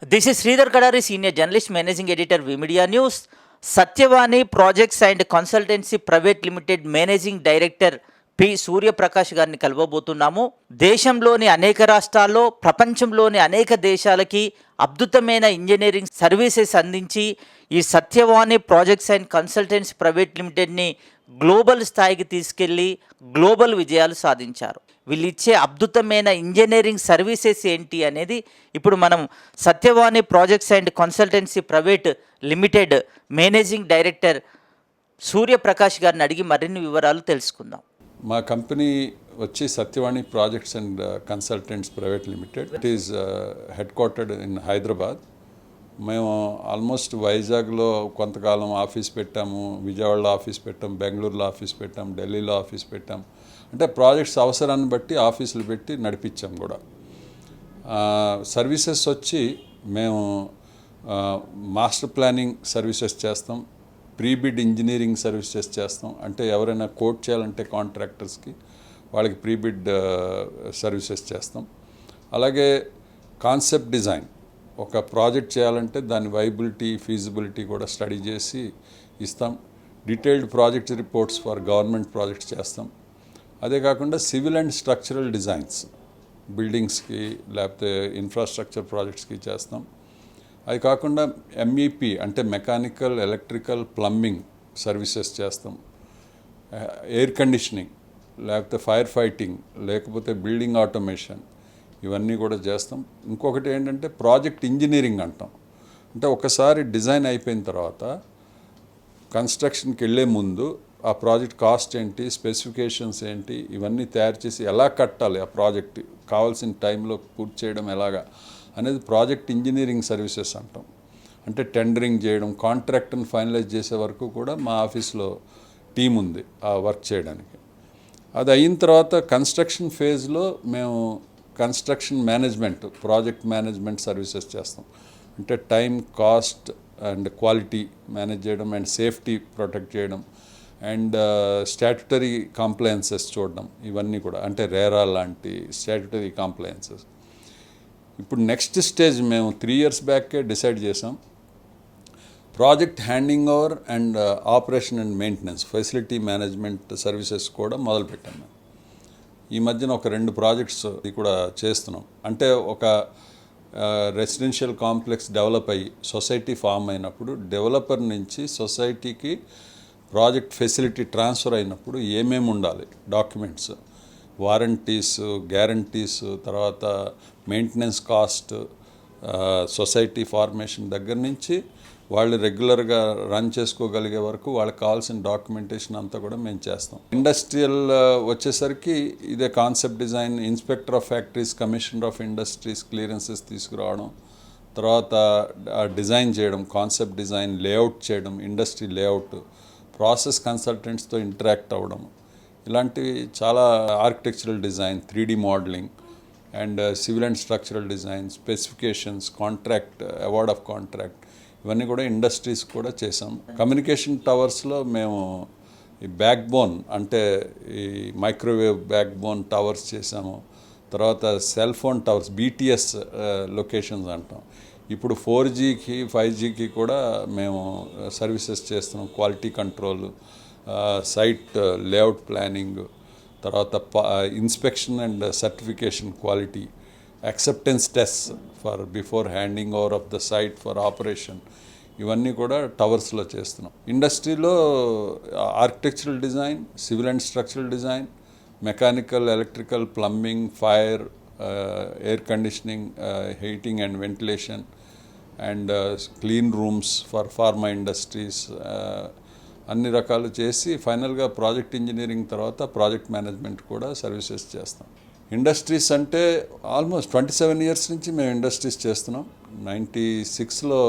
This is Sridhar Kadari, Senior Journalist, Managing Editor, VMedia News. Satyavani Projects and Consultancy Private Limited Managing Director P Suryaprakash గారిని కలవబోతున్నాము. దేశంలోని అనేక రాష్ట్రాల్లో, ప్రపంచంలోని అనేక దేశాలకి అద్భుతమైన ఇంజనీరింగ్ సర్వీసెస్ అందించి ఈ Satyavani projects and consultancy private లిమిటెడ్ని గ్లోబల్ స్థాయికి తీసుకెళ్ళి గ్లోబల్ విజయాలు సాధించారు. వీళ్ళు ఇచ్చే అద్భుతమైన ఇంజనీరింగ్ సర్వీసెస్ ఏంటి అనేది ఇప్పుడు మనం Satyavani projects and consultancy private limited managing director Suryaprakash గారిని అడిగి మరిన్ని వివరాలు తెలుసుకుందాం. మా కంపెనీ వచ్చి Satyavani projects and consultants private limited. It is head quartered in Hyderabad. మేము ఆల్మోస్ట్ వైజాగ్లో కొంతకాలం ఆఫీస్ పెట్టాము, విజయవాడలో ఆఫీస్ పెట్టాం, బెంగళూరులో ఆఫీస్ పెట్టాం, ఢిల్లీలో ఆఫీస్ పెట్టాం. అంటే ప్రాజెక్ట్స్ అవసరాన్ని బట్టి ఆఫీసులు పెట్టి నడిపించాం కూడా. సర్వీసెస్ వచ్చి మేము మాస్టర్ ప్లానింగ్ సర్వీసెస్ చేస్తాం, ప్రీబిడ్ ఇంజనీరింగ్ సర్వీసెస్ చేస్తాం. అంటే ఎవరైనా కోట్ చేయాలంటే కాంట్రాక్టర్స్కి వాళ్ళకి ప్రీబిడ్ సర్వీసెస్ చేస్తాం. అలాగే కాన్సెప్ట్ డిజైన్, ఒక ప్రాజెక్ట్ చేయాలంటే దాని వైబిలిటీ, ఫీజిబిలిటీ కూడా స్టడీ చేసి ఇస్తాం. Detailed project reports for government projects చేస్తాం. అదే కాకుండా సివిల్ అండ్ స్ట్రక్చరల్ డిజైన్స్ బిల్డింగ్స్కి లేకపోతే ఇన్ఫ్రాస్ట్రక్చర్ ప్రాజెక్ట్స్కి చేస్తాం. అది కాకుండా ఎంఈపీ అంటే మెకానికల్, ఎలక్ట్రికల్, ప్లంబింగ్ సర్వీసెస్ చేస్తాం. ఎయిర్ కండిషనింగ్ లేకపోతే ఫైర్ ఫైటింగ్ లేకపోతే బిల్డింగ్ ఆటోమేషన్ ఇవన్నీ కూడా చేస్తాం. ఇంకొకటి ఏంటంటే ప్రాజెక్ట్ ఇంజనీరింగ్ అంటాం. అంటే ఒకసారి డిజైన్ అయిపోయిన తర్వాత కన్స్ట్రక్షన్కి వెళ్ళే ముందు ఆ ప్రాజెక్ట్ కాస్ట్ ఏంటి, స్పెసిఫికేషన్స్ ఏంటి, ఇవన్నీ తయారు చేసి ఎలా కట్టాలి, ఆ ప్రాజెక్ట్ కావాల్సిన టైంలో పూర్తి చేయడం ఎలాగా అనేది ప్రాజెక్ట్ ఇంజనీరింగ్ సర్వీసెస్ అంటాం. అంటే టెండరింగ్ చేయడం, కాంట్రాక్ట్ని ఫైనలైజ్ చేసే వరకు కూడా మా ఆఫీస్లో టీం ఉంది ఆ వర్క్ చేయడానికి. అది అయిన తర్వాత కన్స్ట్రక్షన్ ఫేజ్లో మేము construction management, project management services చేస్తాం. అంటే time, cost and quality manage చేయడం అండ్ సేఫ్టీ ప్రొటెక్ట్ చేయడం అండ్ స్టాట్యుటరీ కాంప్లయన్సెస్ చూడడం, ఇవన్నీ కూడా అంటే రేరా లాంటి స్టాట్యుటరీ కాంప్లయన్సెస్. ఇప్పుడు నెక్స్ట్ స్టేజ్ మేము 3 years బ్యాకే డిసైడ్ చేసాం. Project handing over and operation and maintenance, facility management services కూడా మొదలుపెట్టాం మేము. ఈ మధ్యన ఒక 2 ప్రాజెక్ట్స్ కూడా చేస్తున్నాం. అంటే ఒక రెసిడెన్షియల్ కాంప్లెక్స్ డెవలప్ అయ్యి సొసైటీ ఫామ్ అయినప్పుడు డెవలపర్ నుంచి సొసైటీకి ప్రాజెక్ట్ ఫెసిలిటీ ట్రాన్స్ఫర్ అయినప్పుడు ఏమేమి ఉండాలి, డాక్యుమెంట్స్, వారంటీస్, గ్యారంటీస్, తర్వాత మెయింటెనెన్స్ కాస్ట్, సొసైటీ ఫార్మేషన్ దగ్గర నుంచి వాళ్ళు రెగ్యులర్గా రన్ చేసుకోగలిగే వరకు వాళ్ళకి కావాల్సిన డాక్యుమెంటేషన్ అంతా కూడా మేము చేస్తాం. ఇండస్ట్రియల్ వచ్చేసరికి ఇదే concept design, inspector of factories, commissioner of industries clearances తీసుకురావడం, తర్వాత డిజైన్ చేయడం, కాన్సెప్ట్ డిజైన్, లేఅవుట్ చేయడం, ఇండస్ట్రీ లేఅవుట్, ప్రాసెస్ కన్సల్టెంట్స్తో ఇంటరాక్ట్ అవ్వడం, ఇలాంటివి చాలా, architectural design, 3D modelling and civil and structural design, specifications, contract, award of contract, ఇవన్నీ కూడా industries కూడా చేసాం. కమ్యూనికేషన్ టవర్స్లో మేము ఈ బ్యాక్ బోన్ అంటే ఈ మైక్రోవేవ్ బ్యాక్ బోన్ టవర్స్ చేసాము. తర్వాత cell phone towers, BTS locations అంటాం. ఇప్పుడు 4Gకి 5Gకి కూడా మేము సర్వీసెస్ చేస్తున్నాం. Quality control, site layout planning, తర్వాత inspection and certification quality, acceptance test for before handing over of the site for operation, ఇవన్నీ కూడా టవర్స్లో చేస్తున్నాం. ఇండస్ట్రీలో architectural design, civil and structural design, mechanical, electrical, plumbing, fire, air conditioning, heating and ventilation and clean rooms for pharma industries, అన్ని రకాలు చేసి ఫైనల్గా project engineering తర్వాత ప్రాజెక్ట్ మేనేజ్మెంట్ కూడా సర్వీసెస్ చేస్తాం. ఇండస్ట్రీస్ అంటే ఆల్మోస్ట్ 27 years నుంచి మేము ఇండస్ట్రీస్ చేస్తున్నాం. 96లో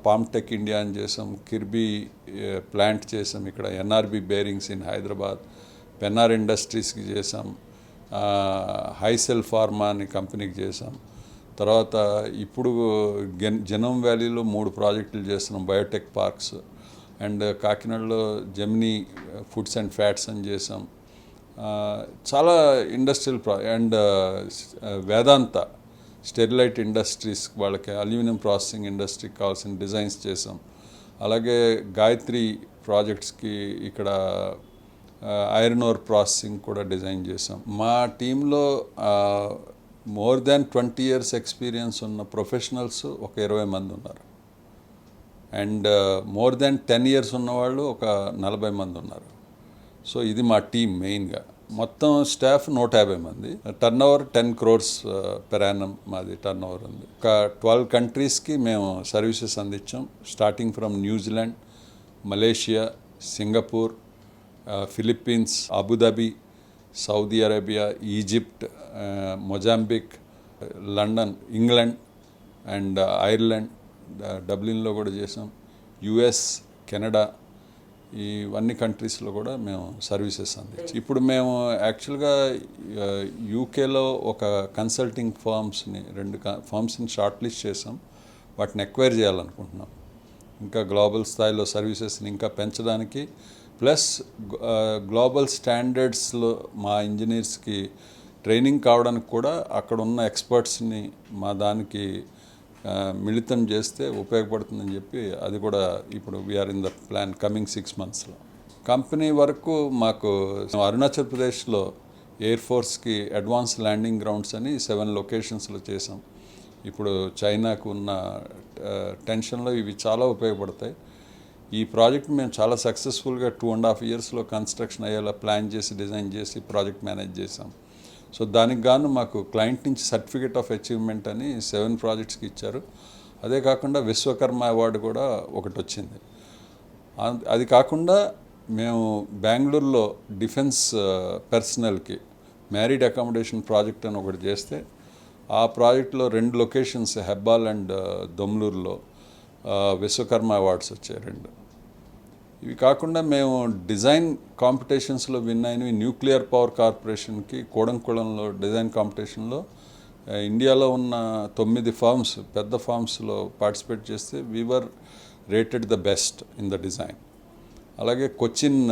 పామ్టెక్ ఇండియా అని చేసాం, కిర్బీ ప్లాంట్ చేసాం, ఇక్కడ NRB bearings in Hyderabad, Pennar ఇండస్ట్రీస్కి చేసాం, హైసెల్ ఫార్మా అని కంపెనీకి చేసాం. తర్వాత ఇప్పుడు జెనోమ్ వ్యాలీలో 3 ప్రాజెక్టులు చేస్తున్నాం, బయోటెక్ పార్క్స్, అండ్ కాకినాడలో జెమినీ ఫుడ్స్ అండ్ ఫ్యాట్స్ అని చేసాం. చాలా industrial and Vedanta Sterlite industries వాళ్ళకి అల్యూమినియం ప్రాసెసింగ్ ఇండస్ట్రీకి కావాల్సిన డిజైన్స్ చేసాం. అలాగే గాయత్రి ప్రాజెక్ట్స్కి ఇక్కడ ఐరన్ ఓర్ ప్రాసెసింగ్ కూడా డిజైన్ చేసాం. మా టీంలో మోర్ దాన్ 20 years ఎక్స్పీరియన్స్ ఉన్న ప్రొఫెషనల్స్ ఒక 20 మంది ఉన్నారు. అండ్ మోర్ దాన్ 10 years ఉన్నవాళ్ళు ఒక 40 మంది ఉన్నారు. సో ఇది మా టీం మెయిన్గా. మొత్తం స్టాఫ్ 150 మంది. టర్నోవర్ 10 crores per annum మాది టర్నోవర్ ఉంది. ఒక 12 countries మేము సర్వీసెస్ అందించాం. Starting from New Zealand, Malaysia, Singapore, Philippines, Abu Dhabi, Saudi Arabia, Egypt, Mozambique, London, England and Ireland, డబ్లిన్లో కూడా చేసాం. యుఎస్, కెనడా, ఇవన్నీ కంట్రీస్లో కూడా మేము సర్వీసెస్ అందించాం. ఇప్పుడు మేము యాక్చువల్గా యూకేలో ఒక కన్సల్టింగ్ ఫర్మ్స్ని 2 ఫర్మ్స్ని షార్ట్ లిస్ట్ చేసాం. వాటిని ఎక్వైర్ చేయాలనుకుంటున్నాం. ఇంకా గ్లోబల్ స్థాయిలో సర్వీసెస్ని ఇంకా పెంచడానికి, ప్లస్ గ్లోబల్ స్టాండర్డ్స్లో మా ఇంజనీర్స్కి ట్రైనింగ్ కావడానికి కూడా అక్కడ ఉన్న ఎక్స్పర్ట్స్ని మా దానికి మిళితం చేస్తే ఉపయోగపడుతుందని చెప్పి అది కూడా ఇప్పుడు we're in the plan coming 6 monthsలో. కంపెనీ వరకు మాకు అరుణాచల్ ప్రదేశ్లో ఎయిర్ ఫోర్స్కి అడ్వాన్స్ ల్యాండింగ్ గ్రౌండ్స్ అని 7 locations చేసాం. ఇప్పుడు చైనాకు ఉన్న టెన్షన్లో ఇవి చాలా ఉపయోగపడతాయి. ఈ ప్రాజెక్ట్ మేము చాలా సక్సెస్ఫుల్గా 2.5 yearsలో కన్స్ట్రక్షన్ అయ్యేలా ప్లాన్ చేసి డిజైన్ చేసి ప్రాజెక్ట్ మేనేజ్ చేసాం. సో దానికి గాను మాకు క్లయింట్ నుంచి సర్టిఫికేట్ ఆఫ్ అచీవ్మెంట్ అని 7 projectsకి ఇచ్చారు. అదే కాకుండా విశ్వకర్మ అవార్డు కూడా ఒకటి వచ్చింది. అది కాకుండా మేము బెంగళూరులో డిఫెన్స్ పర్సనల్కి మ్యారీడ్ అకామిడేషన్ ప్రాజెక్ట్ అని ఒకటి చేస్తే ఆ ప్రాజెక్ట్లో 2 locations హెబ్బాల్ అండ్ దొమ్లూరులో విశ్వకర్మ అవార్డ్స్ వచ్చాయి 2. ఇవి కాకుండా మేము డిజైన్ కాంపిటీషన్స్లో విన్ అయినవి. న్యూక్లియర్ పవర్ కార్పొరేషన్కి కోడంకుళంలో డిజైన్ కాంపిటీషన్లో ఇండియాలో ఉన్న 9 ఫార్మ్స్ పెద్ద ఫార్మ్స్లో పార్టిసిపేట్ చేస్తే we were rated the best in the design. అలాగే కొచ్చిన్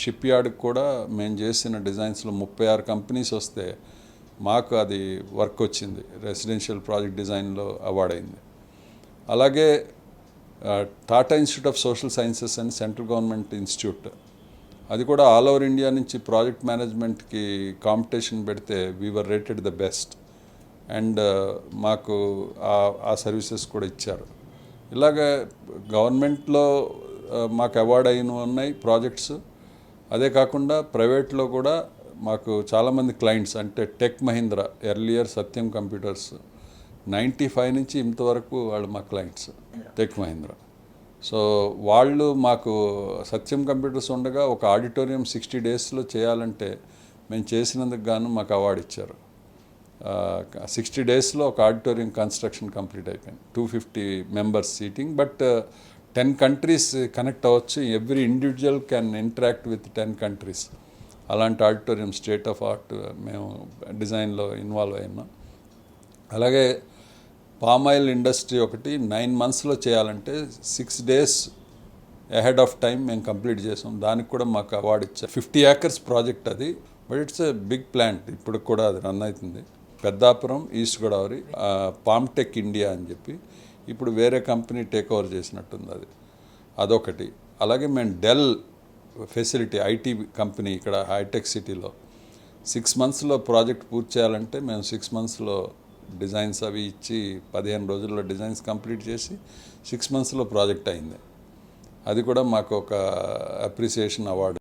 షిప్ యార్డ్కి కూడా మేము చేసిన డిజైన్స్లో 36 కంపెనీస్ వస్తే మాకు అది వర్క్ వచ్చింది. రెసిడెన్షియల్ ప్రాజెక్ట్ డిజైన్లో అవార్డ్ అయింది. అలాగే Tata institute of social sciences అని సెంట్రల్ గవర్నమెంట్ ఇన్స్టిట్యూట్, అది కూడా ఆల్ ఓవర్ ఇండియా నుంచి ప్రాజెక్ట్ మేనేజ్మెంట్కి కాంపిటీషన్ పెడితే we were rated the best. And మాకు ఆ సర్వీసెస్ కూడా ఇచ్చారు. ఇలాగ గవర్నమెంట్లో మాకు అవార్డ్ అయిన ఉన్నాయి ప్రాజెక్ట్స్. అదే కాకుండా ప్రైవేట్లో కూడా మాకు చాలామంది క్లయింట్స్, అంటే టెక్ మహీంద్రా, ఎర్లియర్ సత్యం కంప్యూటర్స్, 95 నుంచి ఇంతవరకు వాళ్ళు మా క్లయింట్స్ టెక్ మహీంద్రా. సో వాళ్ళు మాకు సత్యం కంప్యూటర్స్ ఉండగా ఒక ఆడిటోరియం 60 daysలో చేయాలంటే మేము చేసినందుకు గాను మాకు అవార్డు ఇచ్చారు. 60 daysలో ఒక ఆడిటోరియం కన్స్ట్రక్షన్ కంప్లీట్ అయిపోయింది. 250 members seating, but 10 countries connect అవ్వచ్చు. Every individual can interact with 10 countries. అలాంటి ఆడిటోరియం స్టేట్ ఆఫ్ ఆర్ట్ మేము డిజైన్లో ఇన్వాల్వ్ అయినాం. అలాగే పామాయిల్ ఇండస్ట్రీ ఒకటి 9 monthsలో చేయాలంటే 6 days అహెడ్ ఆఫ్ టైం మేము కంప్లీట్ చేసాం. దానికి కూడా మాకు అవార్డు ఇచ్చారు. 50 acres ప్రాజెక్ట్ అది, but it's a big plant. ఇప్పుడు కూడా అది రన్ అవుతుంది. పెద్దాపురం, ఈస్ట్ గోదావరి, పామ్టెక్ ఇండియా అని చెప్పి ఇప్పుడు వేరే కంపెనీ టేక్ ఓవర్ చేసినట్టుంది. అదొకటి. అలాగే మేము డెల్ ఫెసిలిటీ ఐటీ కంపెనీ ఇక్కడ హైటెక్ సిటీలో 6 monthsలో ప్రాజెక్ట్ పూర్తి చేయాలంటే మేము 6 monthsలో డిజైన్స్ అవి ఇచ్చి 15 రోజుల్లో డిజైన్స్ కంప్లీట్ చేసి 6 monthsలో ప్రాజెక్ట్ అయింది. అది కూడా మాకు ఒక అప్రిసియేషన్ అవార్డు.